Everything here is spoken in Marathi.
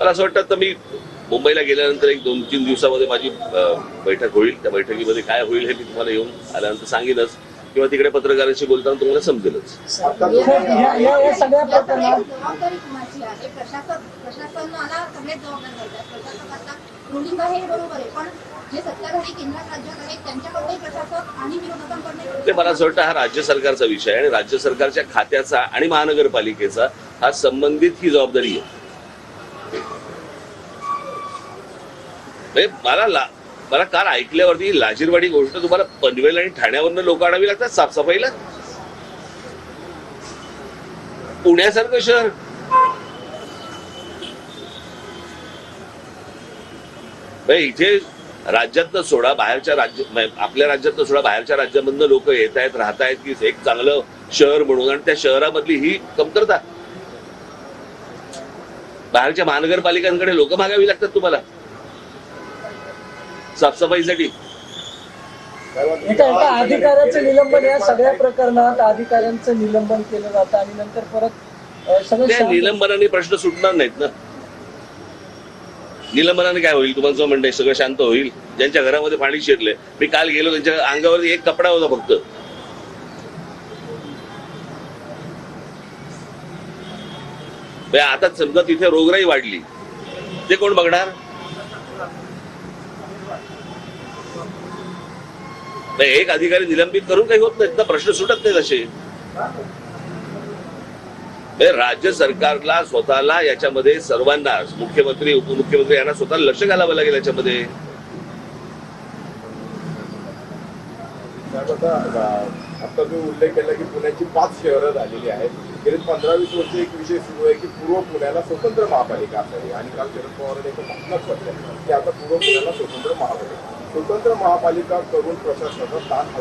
मला असं वाटतं तर मी मुंबईला गेल्यानंतर एक 2-3 दिवसामध्ये माझी बैठक होईल. त्या बैठकीमध्ये काय होईल हे मी तुम्हाला येऊन आल्यानंतर सांगेनच किंवा तिकडे पत्रकारांशी बोलताना तुम्हाला समजेलच. या सगळ्या प्रकरणात जबाबदारी कुणाची आहे? प्रशासनाला सगळे जबाबदार करतात. प्रशासक आता रुलिंग आहे हे बरोबर आहे, पण जे सत्ताधारी केंद्रात राज्यात आहेत त्यांच्याकडे प्रशासक आणि विरोधकांकडे ते मला असं वाटतं हा राज्य सरकारचा विषय आहे आणि राज्य सरकारच्या खात्याचा आणि महानगरपालिकेचा हा संबंधित ही जबाबदारी आहे. मला काल ऐकल्यावरती लाजीरवाडी गोष्ट तुम्हाला पनवेल आणि ठाण्यावरनं लोक आणावी लागतात साफसफाईला. पुण्यासारखं शहर इथे राज्यातनं सोडा बाहेरच्या राज्य आपल्या राज्यातनं सोडा बाहेरच्या राज्यामधनं लोक येत आहेत राहत आहेत की एक चांगलं शहर म्हणून आणि त्या शहरामधली ही कमतरता बाहेरच्या महानगरपालिकांकडे लोक मागावी लागतात तुम्हाला साफसफाईसाठी. एका अधिकाऱ्याचं निलंबन या सगळ्या प्रकरणात अधिकाऱ्यांचं निलंबन केलं जातं आणि नंतर परत त्या निलंबनाने प्रश्न सुटणार नाहीत ना. निलंबनाने काय होईल तुम्हाला म्हणणं सगळं शांत होईल. ज्यांच्या घरामध्ये पाणी शिरले मी काल गेलो त्यांच्या अंगावर एक कपडा होता फक्त. आता समजा तिथे रोगराई वाढली ते कोण बघणार? एक अधिकारी निलंबित करून काही होत नाहीत ना, प्रश्न सुटत नाहीत असे. राज्य सरकारला स्वतःला याच्यामध्ये सर्वांना मुख्यमंत्री उपमुख्यमंत्री यांना स्वतःला लक्ष घालावं लागेल याच्यामध्ये. आता जो उल्लेख केला की पुण्याची 5 शहरं झालेली आहेत. गेली 15-20 वर्ष एक विषय सुरू आहे की पूर्व पुण्याला स्वतंत्र महापालिका असावी आणि काल शरद पवारांनी एक भाषणात म्हटलं की आता पूर्व पुण्याला स्वतंत्र महापालिका करून प्रशासनाचा ताण